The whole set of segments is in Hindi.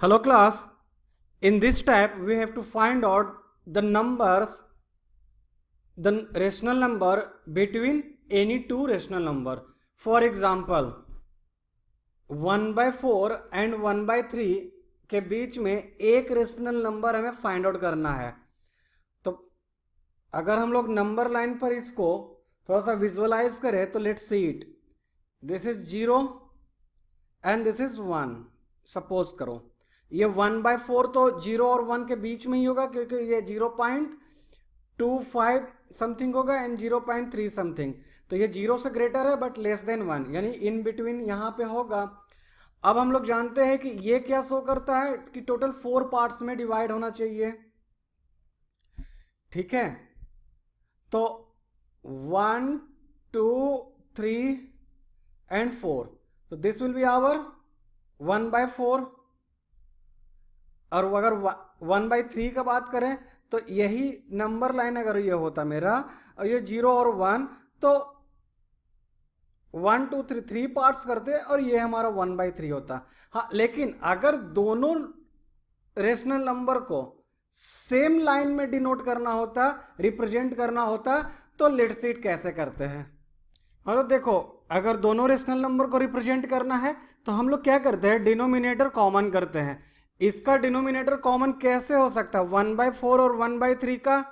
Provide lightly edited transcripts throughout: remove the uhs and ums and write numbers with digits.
Hello class, in this step we have to find out the numbers, the rational number between any two rational number. For example, 1/4 and 1/3 के बीच में एक रेशनल नंबर हमें फाइंड आउट करना है। तो अगर हम लोग नंबर लाइन पर इसको थोड़ा सा विजुअलाइज करें तो let's see it. This is 0 and this is 1। Suppose करो ये 1/4 तो 0 और 1 के बीच में ही होगा क्योंकि ये 0.25 समथिंग होगा एंड 0.3 समथिंग, तो ये 0 से ग्रेटर है बट लेस देन 1, यानी इन बिटवीन यहाँ पे होगा। अब हम लोग जानते हैं कि ये क्या शो करता है कि टोटल 4 पार्ट्स में डिवाइड होना चाहिए। ठीक है, तो 1 2 3 एंड 4, तो दिस विल बी आवर 1/4। और अगर 1/3 का बात करें तो यही नंबर लाइन अगर ये होता मेरा और ये 0 और 1, तो 1 2 3 पार्ट्स करते और ये हमारा 1/3 होता। हाँ, लेकिन अगर दोनों रेशनल नंबर को सेम लाइन में डिनोट करना होता, रिप्रेजेंट करना होता, तो लेट्स सी इट कैसे करते हैं। हाँ, तो देखो अगर दोनों रेशनल नंबर को रिप्रेजेंट करना है तो हम लोग क्या करते हैं, डिनोमिनेटर कॉमन करते हैं। इसका डिनोमिनेटर कॉमन कैसे हो सकता है, 1/4 और 1/3 का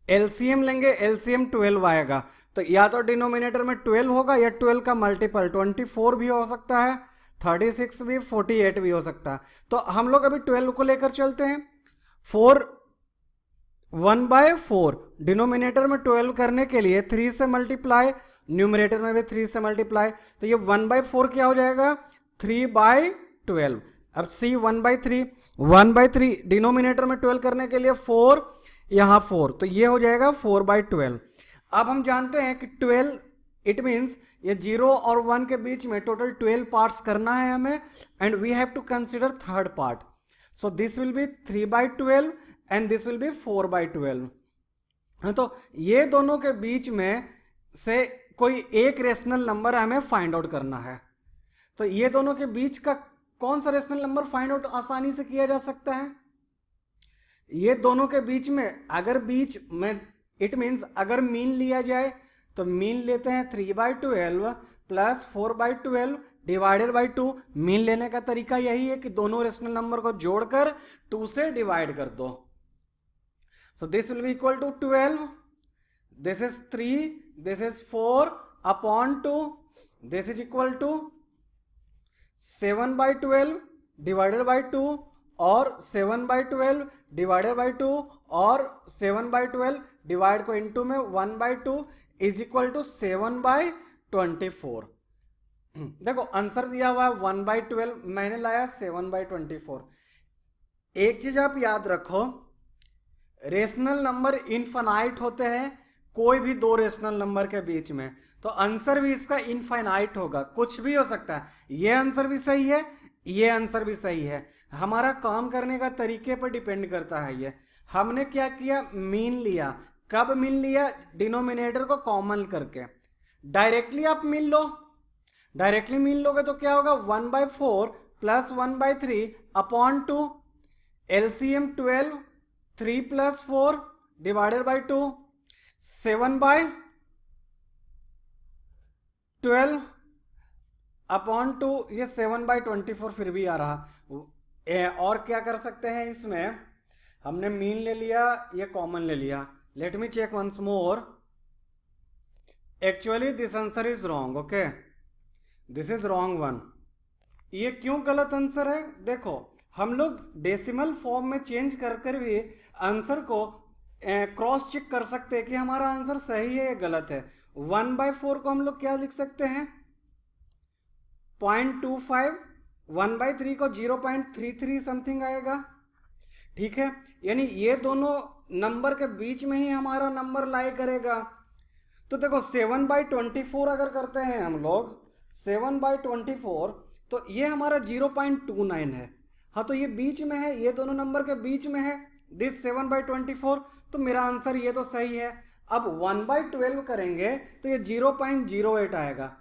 एलसीएम लेंगे, एलसीएम 12 आएगा, तो या तो डिनोमिनेटर में 12 होगा या 12 का मल्टीपल 24 भी हो सकता है, 36 भी, 48 भी हो सकता है। तो हम लोग अभी 12 को लेकर चलते हैं। 1/4 डिनोमिनेटर में 12 करने के लिए 3 से मल्टीप्लाई, न्यूमरेटर में भी 3 से मल्टीप्लाई, तो ये 1/4 क्या हो जाएगा, 3/12। अब सी 1/3 डिनोमिनेटर में 12 करने के लिए 4, यहां 4, तो ये हो जाएगा 4/12। अब हम जानते हैं कि 12 इट मीन्स ये 0 और 1 के बीच में टोटल 12 पार्ट्स करना है हमें, and we have to consider third part, so this will be 3/12 and this will be 4/12। तो ये दोनों के बीच में से कोई एक रेशनल नंबर हमें फाइंड आउट करना है। तो ये दोनों के बीच का कौन सा रेशनल नंबर फाइंड आउट आसानी से किया जा सकता है, ये दोनों के बीच में अगर बीच में इट मीन्स अगर मीन लिया जाए तो मीन लेते हैं 3/12 प्लस 4/12 डिवाइडेड बाई 2। मीन लेने का तरीका यही है कि दोनों रेशनल नंबर को जोड़कर 2 से डिवाइड कर दो। So this will be equal to 12, this is 3, this is 4 upon 2, this is equal to 7/12 divided by 2 और 7/12 डिवाइडेड बाई 2 और 7/12 डिवाइड को इनटू में 1/2 इज इक्वल टू 7/24। देखो आंसर दिया हुआ है 1/12, मैंने लाया 7/24। एक चीज आप याद रखो, रेशनल नंबर इनफाइनाइट होते हैं कोई भी दो रेशनल नंबर के बीच में, तो आंसर भी इसका इनफाइनाइट होगा, कुछ भी हो सकता है। ये आंसर भी सही है, ये आंसर भी सही है, हमारा काम करने का तरीके पर डिपेंड करता है। ये हमने क्या किया, मीन लिया। कब मीन लिया, डिनोमिनेटर को कॉमन करके। डायरेक्टली आप मीन लो, डायरेक्टली मीन लोगे तो क्या होगा, 1/4 plus 1/3 upon 2, LCM 12, 3 plus 4 divided by 2, 7/12 upon 2, ये 7/24 फिर भी आ रहा। और क्या कर सकते हैं, इसमें हमने मीन ले लिया, ये कॉमन ले लिया। Let me check once more, actually this answer is wrong, okay, this is wrong one. ये क्यों गलत आंसर है, देखो हम लोग डेसिमल फॉर्म में चेंज कर कर भी आंसर को क्रॉस चेक कर सकते हैं कि हमारा आंसर सही है या गलत है। 1/4 को हम लोग क्या लिख सकते हैं, 0.25, 1/3 को 0.33 समथिंग आएगा। ठीक है, यानी ये दोनों नंबर के बीच में ही हमारा नंबर लाई करेगा। तो देखो 7/24 अगर करते हैं हम लोग 7/24, तो ये हमारा 0.29 है। हाँ, तो ये बीच में है, ये दोनों नंबर के बीच में है, दिस 7/24, तो मेरा आंसर ये तो सही है। अब 1/12 करेंगे तो ये 0.08 आएगा।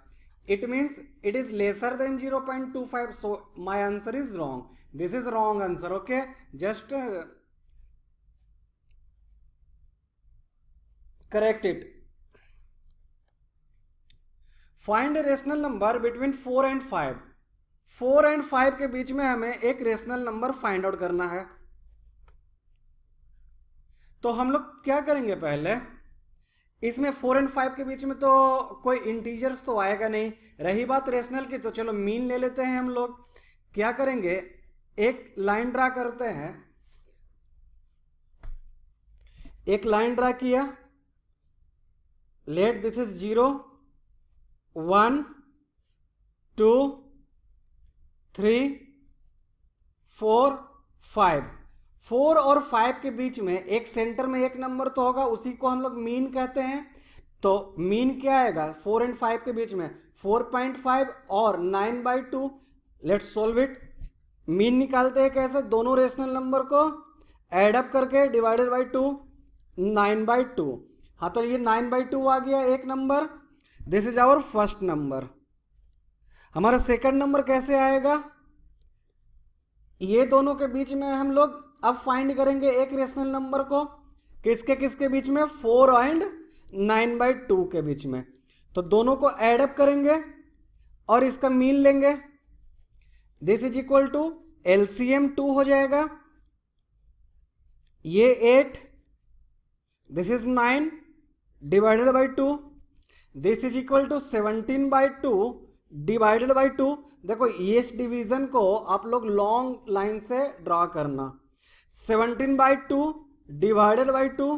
it means it is lesser than 0.25, so my answer is wrong. This is wrong answer. Okay, just correct it. Find a rational number between 4 and 5. 4 and 5 के बीच में हमें एक रेशनल नंबर फाइंड आउट करना है. तो हम लोग क्या करेंगे, पहले इसमें 4 and 5 के बीच में तो कोई इंटीजर्स तो आएगा नहीं. रही बात रेशनल की, तो चलो मीन ले लेते हैं. हम लोग क्या करेंगे, एक लाइन ड्रा करते हैं. एक लाइन ड्रा किया. Let this is 0, 1, 2, 3, 4, 5. 4 और 5 के बीच में एक सेंटर में एक नंबर तो होगा, उसी को हम लोग मीन कहते हैं. तो मीन क्या आएगा 4 and 5 के बीच में, 4.5 और 9/2. Let's solve it. मीन निकालते हैं कैसे, दोनों रेशनल नंबर को एड अप करके डिवाइडेड बाई 2, 9/2. हाँ, तो ये 9/2 आ गया एक number. This is our first number. हमारा सेकंड नंबर कैसे आएगा, ये दोनों के बीच में हम लोग अब फाइंड करेंगे एक रेशनल नंबर को. किसके किसके बीच में, 4 and 9/2 के बीच में. तो दोनों को एड अप करेंगे और इसका मीन लेंगे. This is equal to LCM 2 हो जाएगा. ये 8, this is 9 divided by 2. This is equal to 17/2 divided by 2. देखो इस डिवीजन को आप लोग लॉन्ग लाइन से ड्रा करना. 17/2 divided by 2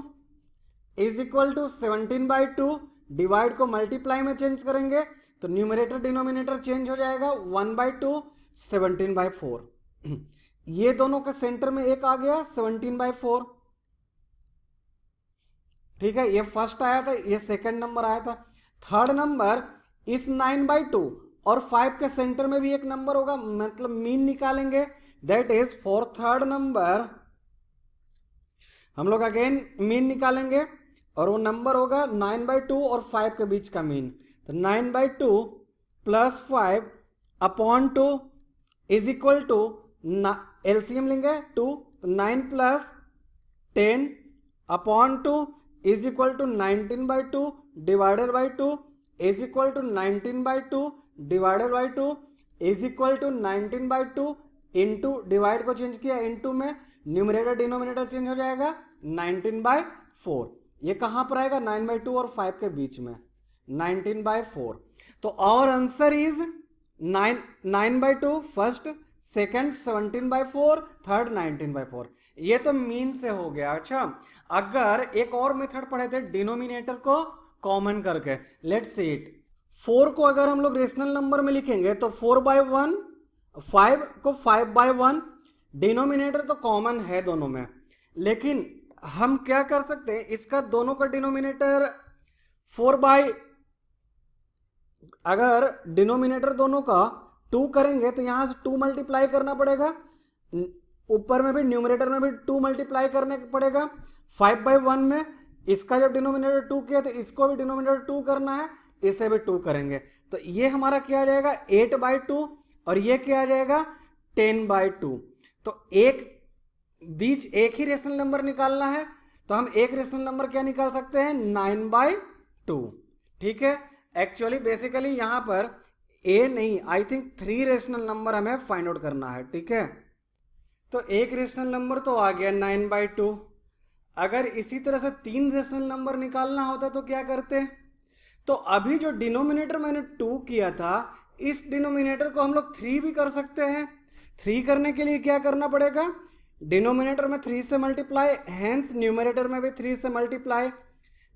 is equal to 17/2. Divide को मल्टीप्लाई में चेंज करेंगे तो न्यूमरेटर डिनोमिनेटर चेंज हो जाएगा. 1/2 17/4. ये दोनों के सेंटर में एक आ गया 17/4. ठीक है, ये फर्स्ट आया था, ये सेकंड नंबर आया था. थर्ड नंबर इस 9/2 और 5 के सेंटर में भी एक नंबर होगा, मतलब मीन निकालेंगे. That is for third number हम लोग अगेन मीन निकालेंगे और वो नंबर होगा 9/2 और 5 के बीच का मीन. तो 9/2 plus 5 upon 2 is equal to, LCM लेंगे 2, 9 plus 10 upon 2 is equal to 19/2 divided by 2 is equal to 19/2 divided by 2 is equal to 19/2 into, divide को चेंज किया इंटू में, न्यूमरेटर डिनोमिनेटर चेंज हो जाएगा 19/4. ये कहां पर आएगा, 9/2 और 5 के बीच में 19/4. तो और answer is 9/2 first, second 17/4, third 19/4. ये तो मीन से हो गया. अच्छा, अगर एक और मेथड पढ़े थे डिनोमिनेटर को कॉमन करके, लेट्स सी इट. 4 को अगर हम लोग रेशनल नंबर में लिखेंगे तो 4/1, 5 को 5/1. डिनोमिनेटर तो कॉमन है दोनों में, लेकिन हम क्या कर सकते हैं, इसका दोनों का डिनोमिनेटर 4/, अगर डिनोमिनेटर दोनों का 2 करेंगे तो यहां से 2 मल्टीप्लाई करना पड़ेगा, ऊपर में भी न्यूमरेटर में भी 2 मल्टीप्लाई करने पड़ेगा. 5/1 में इसका जब डिनोमिनेटर 2 किया तो इसको भी डिनोमिनेटर 2 करना है, इसे भी 2 करेंगे. तो ये हमारा क्या आ जाएगा 8/2 और ये क्या आ जाएगा 10/2. तो एक बीच एक ही रेशनल नंबर निकालना है, तो हम एक रेशनल नंबर क्या निकाल सकते हैं 9/2. ठीक है, एक्चुअली बेसिकली यहां पर ए नहीं, आई थिंक 3 रेशनल नंबर हमें फाइंड आउट करना है. ठीक है, तो एक रेशनल नंबर तो आ गया 9/2. अगर इसी तरह से 3 रेशनल नंबर निकालना होता तो क्या करते, तो अभी जो डिनोमिनेटर मैंने 2 किया था, इस डिनोमिनेटर को हम लोग 3 भी कर सकते हैं. 3 करने के लिए क्या करना पड़ेगा, डिनोमिनेटर में 3 से मल्टीप्लाई, हेंस न्यूमरेटर में भी 3 से multiply.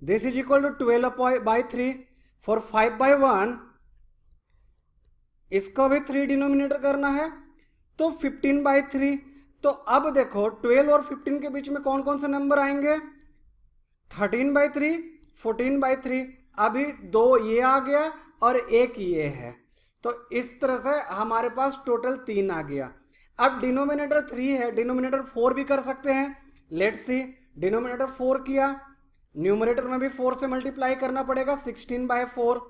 This is equal to 12/3. For 5/1 इसका भी 3 डिनोमिनेटर करना है, तो 15/3. तो अब देखो 12 और 15 के बीच में कौन कौन से नंबर आएंगे, 13/3, 14/3. अभी 2 ये आ गया और 1 ये है, तो इस तरह से हमारे पास टोटल 3 आ गया. अब डिनोमिनेटर 3 है, डिनोमिनेटर 4 भी कर सकते हैं. लेट्स सी, डिनोमिनेटर 4 किया, न्यूमरेटर में भी 4 से मल्टीप्लाई करना पड़ेगा 16/4.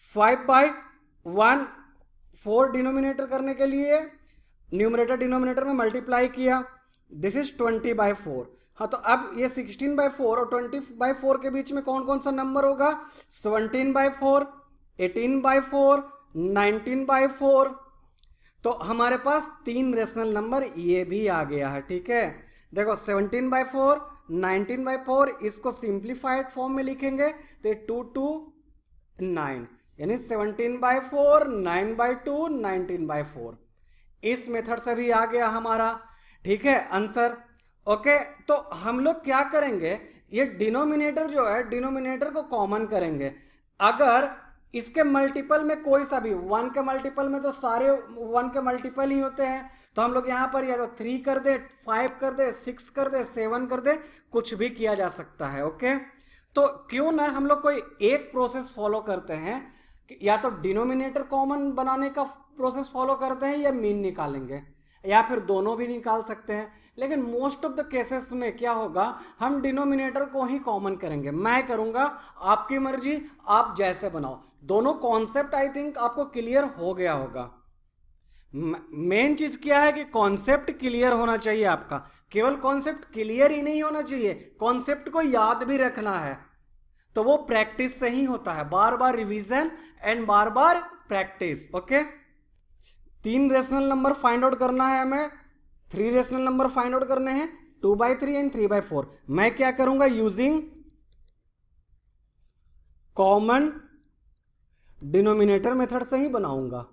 5/1 4 डिनोमिनेटर करने के लिए न्यूमरेटर डिनोमिनेटर में मल्टीप्लाई किया, दिस इज 20/4। हाँ, तो अब ये 16/4 और 20/4 के बीच में कौन कौन सा नंबर होगा? 17/4, 18/4, 19/4। तो हमारे पास 3 रेशनल नंबर ये भी आ गया है। ठीक है, देखो 17/4, 19/4, इसको सिंप्लीफाइड फॉर्म में लिखेंगे तो 2 2 9, यानी 17/4, 9/2, 19/4। इस मेथड से भी आ गया हमारा। ठीक है, आंसर। ओके, तो हम लोग क्या करेंगे, ये डिनोमिनेटर जो है, डिनोमिनेटर को कॉमन करेंगे। अगर इसके मल्टीपल में कोई सा भी 1 के मल्टीपल में तो सारे 1 के मल्टीपल ही होते हैं, तो हम लोग यहां पर या तो 3 कर दे, 5 कर दे, 6 कर दे, 7 कर दे, कुछ भी किया जा सकता है। ओके, तो क्यों ना हम लोग कोई एक प्रोसेस फॉलो करते हैं, या तो डिनोमिनेटर कॉमन बनाने का प्रोसेस फॉलो करते हैं या मीन निकालेंगे, या फिर दोनों भी निकाल सकते हैं। लेकिन मोस्ट ऑफ द केसेस में क्या होगा, हम डिनोमिनेटर को ही कॉमन करेंगे। मैं करूंगा, आपकी मर्जी, आप जैसे बनाओ। दोनों कॉन्सेप्ट आई थिंक आपको क्लियर हो गया होगा। मेन चीज क्या है कि कॉन्सेप्ट क्लियर होना चाहिए आपका। केवल कॉन्सेप्ट क्लियर ही नहीं होना चाहिए, कॉन्सेप्ट को याद भी रखना है। तो वो प्रैक्टिस से ही होता है, बार बार रिवीजन एंड बार बार practice. Okay, 3 rational number find out करना है हमें, 3 रेशनल नंबर फाइंड आउट करने हैं, 2/3 एंड 3/4। मैं क्या करूंगा, यूजिंग कॉमन डिनोमिनेटर मेथड से ही बनाऊंगा।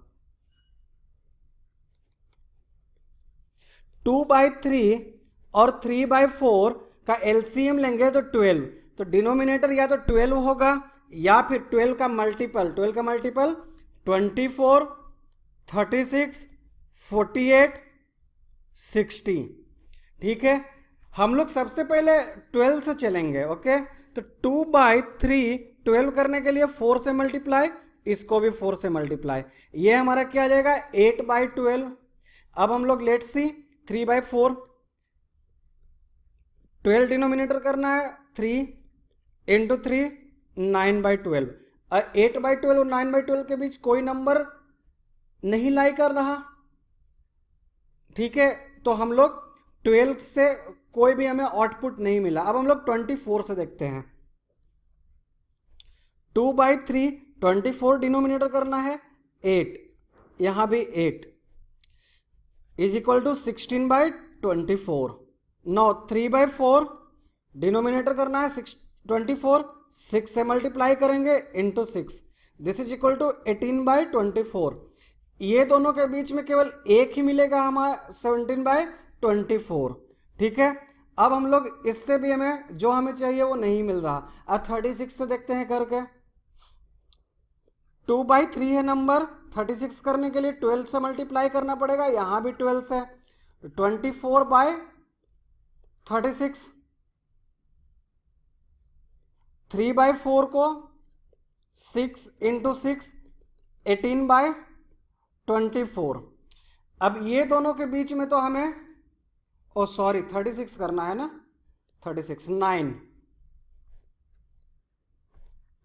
2/3 और 3/4 का एलसीएम लेंगे तो 12, तो डिनोमिनेटर या तो 12 होगा या फिर 12 का मल्टीपल 24, 36, 48, 60। ठीक है, हम लोग सबसे पहले 12 से चलेंगे। ओके, तो 2/3 12 करने के लिए 4 से मल्टीप्लाई, इसको भी 4 से मल्टीप्लाई, ये हमारा क्या आ जाएगा 8/12। अब हम लोग लेट्स सी 3/4, 12 डिनोमिनेटर करना है, 3 इंटू 3 9/12। 8/12 और 9/12 के बीच कोई नंबर नहीं लाई कर रहा। ठीक है, तो हम लोग 12 से कोई भी हमें आउटपुट नहीं मिला। अब हम लोग 24 से देखते हैं। 2/3 24 डिनोमिनेटर करना है, 8, यहां भी 8 is equal to 16/24। No 3/4 denominator करना है 24, 6 से मल्टीप्लाई करेंगे into 6, this is equal to 18/24। ये दोनों के बीच में केवल एक ही मिलेगा हमारा 17/24। ठीक है, अब हम लोग इससे भी हमें जो हमें चाहिए वो नहीं मिल रहा। अब 36 से देखते हैं करके। 2/3 है नंबर, 36 करने के लिए 12 से मल्टीप्लाई करना पड़ेगा, यहां भी 12 से, 24/36। 3/4 को 6 इंटू 6, 18/24। अब ये दोनों के बीच में तो हमें 36 करना है ना, 36 9,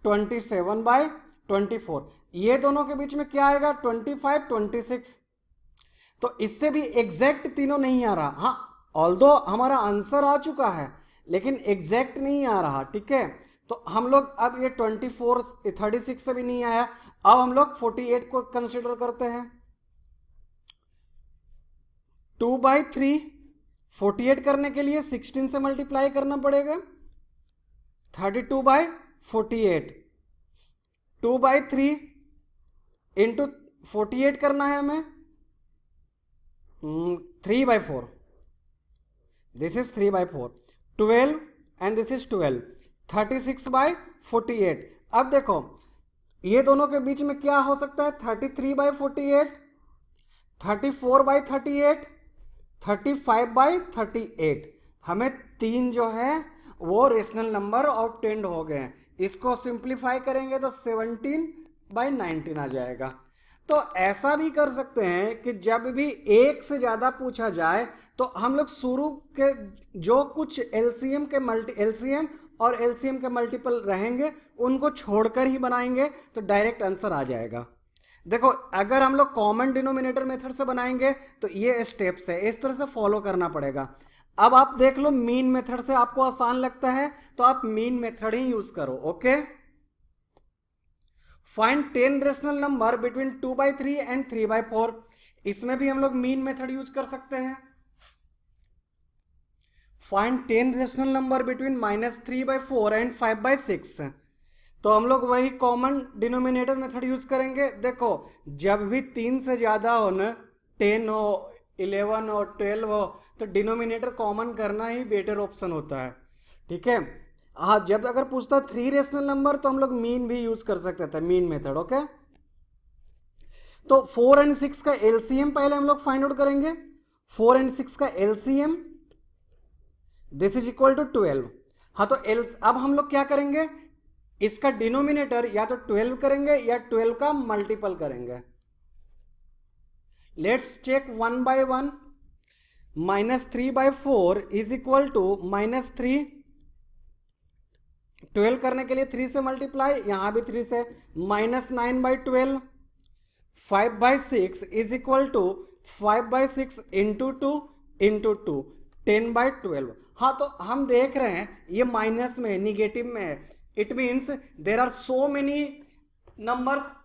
27/24। ये दोनों के बीच में क्या आएगा 25, 26। तो इससे भी एग्जैक्ट तीनों नहीं आ रहा। हाँ, ऑल्दो हमारा आंसर आ चुका है लेकिन एग्जैक्ट नहीं आ रहा। ठीक है, तो हम लोग अब ये 36 से भी नहीं आया। अब हम लोग 48 को कंसिडर करते हैं। 2/3 48 करने के लिए 16 से मल्टीप्लाई करना पड़ेगा, 32/48। 2/3 इंटू 48 करना है हमें, 3/4, this is 3/4, 12 and this is 12, 36/48। अब देखो ये दोनों के बीच में क्या हो सकता है, 33/48, 34/38, 35/38। हमें 3 जो है वो रेशनल नंबर ऑब्टेंड हो गए हैं। इसको सिंप्लीफाई करेंगे तो 17/19 आ जाएगा। तो ऐसा भी कर सकते हैं कि जब भी एक से ज्यादा पूछा जाए तो हम लोग शुरू के जो कुछ एलसीएम और एलसीएम के मल्टीपल रहेंगे, उनको छोड़कर ही बनाएंगे तो डायरेक्ट आंसर आ जाएगा। देखो अगर हम लोग कॉमन डिनोमिनेटर मेथड से बनाएंगे तो ये स्टेप्स है, इस तरह से फॉलो करना पड़ेगा। अब आप देख लो मीन मेथड से आपको आसान लगता है तो आप मीन मेथड ही यूज करो। Okay, find 10 rational number between 2/3 and 3/4। इसमें भी हम लोग मीन मेथड यूज कर सकते हैं। Find 10 rational number between -3/4 and 5/6। तो हम लोग वही कॉमन डिनोमिनेटर मेथड यूज करेंगे। देखो जब भी 3 से ज्यादा हो ना, 10 हो, 11 हो, 12 हो, तो डिनोमिनेटर कॉमन करना ही बेटर ऑप्शन होता है। ठीक है, हाँ जब अगर पूछता 3 रेशनल नंबर तो हम लोग मीन भी यूज कर सकते थे, मीन मेथड। ओके, तो 4 एंड 6 का एलसीएम पहले हम लोग फाइंड आउट करेंगे। 4 एंड 6 का LCM this is equal to 12। हाँ तो अब हम लोग क्या करेंगे, इसका डिनोमिनेटर या तो 12 करेंगे या 12 का मल्टीपल करेंगे। Let's check 1 by 1। -3/4 is equal to -3। 12 करने के लिए 3 से मल्टीप्लाई, यहां भी 3 से, -9/12। 5/6 is equal to 5/6 into 2 into 2, 10/12। हाँ तो हम देख रहे हैं ये माइनस में, निगेटिव में है। It means there are so many numbers,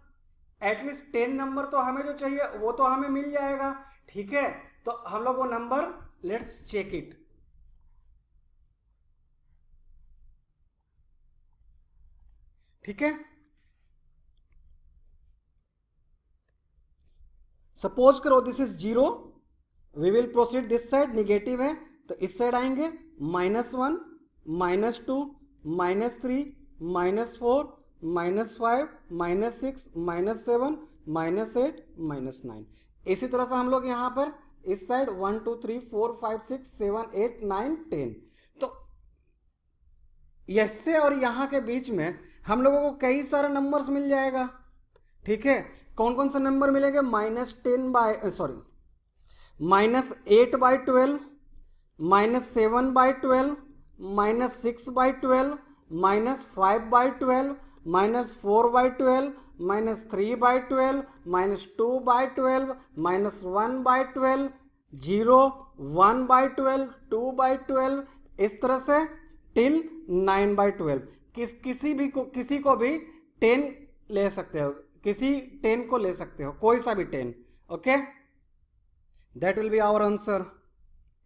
at least 10 number तो हमें जो चाहिए वो तो हमें मिल जाएगा। ठीक है, तो हम लोग वो नंबर, लेट्स चेक इट। ठीक है, सपोज करो this is 0, we will proceed this side, negative है तो इस साइड आएंगे, -1, -2, -3, -4, -5, -6, -7, -8, -9। इसी तरह से हम लोग यहां पर इस साइड 1 2 3 4 5 6 7 8 9 10। तो इससे और यहां के बीच में हम लोगों को कई सारे नंबर्स मिल जाएगा। ठीक है, कौन कौन से नंबर मिलेंगे, -8/12, -7/12, -6/12, -5/12, -4/12, -3/12, -2/12, -1/12, 0, 1/12, 2/12, इस तरह से टिल 9/12। किसी को भी 10 ले सकते हो, किसी 10 को ले सकते हो, कोई सा भी 10। Okay, that will be our answer.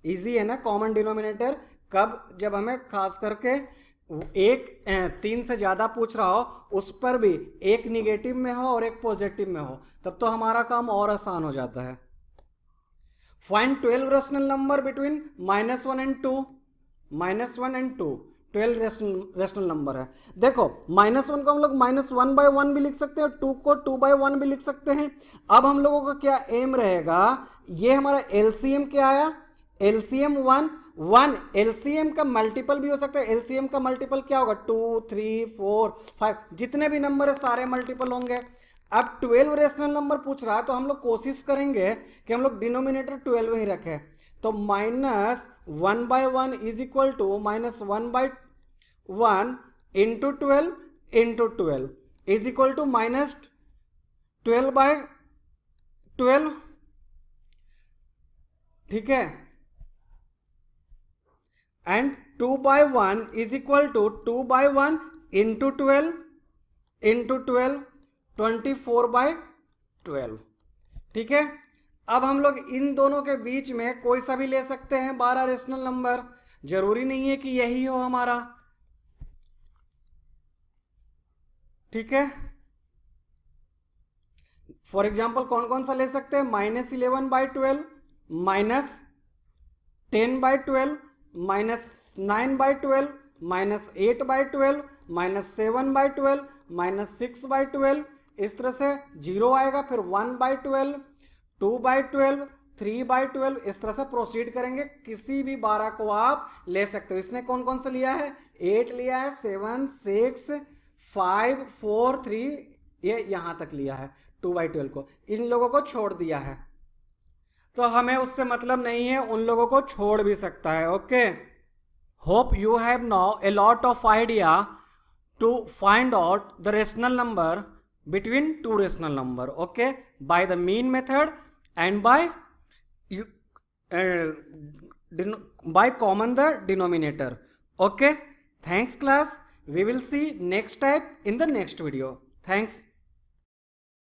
Easy है ना कॉमन डिनोमिनेटर। कब, जब हमें खास करके एक 3 से ज्यादा पूछ रहा हो, उस पर भी एक निगेटिव में हो और एक पॉजिटिव में हो, तब तो हमारा काम और आसान हो जाता है। Find 12 rational number between -1 and 2। -1 and 2 12 rational number है। देखो -1 को हम लोग -1/1 भी लिख सकते हैं, 2 को 2/1 भी लिख सकते हैं। अब हम लोगों का क्या एम रहेगा, ये हमारा एलसीएम क्या आया, एलसीएम 1 एलसीएम का मल्टीपल भी हो सकता है। एलसीएम का मल्टीपल क्या होगा, 2 3 4 5, जितने भी नंबर है सारे मल्टीपल होंगे। अब 12 रेशनल नंबर पूछ रहा है तो हम लोग कोशिश करेंगे कि हम लोग डिनोमिनेटर 12 ही रखें। तो -1/1 is equal to -1/1 into 12 into 12 is equal to -12/12। ठीक है, and 2/1 is equal to 2/1 into 12 into 12, 24/12। ठीक है, अब हम लोग इन दोनों के बीच में कोई सा भी ले सकते हैं 12 रेशनल नंबर, जरूरी नहीं है कि यही हो हमारा। ठीक है, फॉर एग्जाम्पल कौन कौन सा ले सकते हैं, -11/12, -10/12, -9/12, -8/12, -7/12, -6/12, इस तरह से 0 आएगा, फिर 1/12, 2/12, 3/12, इस तरह से प्रोसीड करेंगे। किसी भी 12 को आप ले सकते हो। इसने कौन कौन सा लिया है, 8 लिया है, 7 6 5 4 3, ये यहां तक लिया है। 2/12 को, इन लोगों को छोड़ दिया है, तो हमें उससे मतलब नहीं है, उन लोगों को छोड़ भी सकता है। Okay, Hope you have now a lot of idea to find out the rational number between two rational number, okay, by the mean method and by by common the denominator. Okay, thanks class. We will see next type in the next video. Thanks.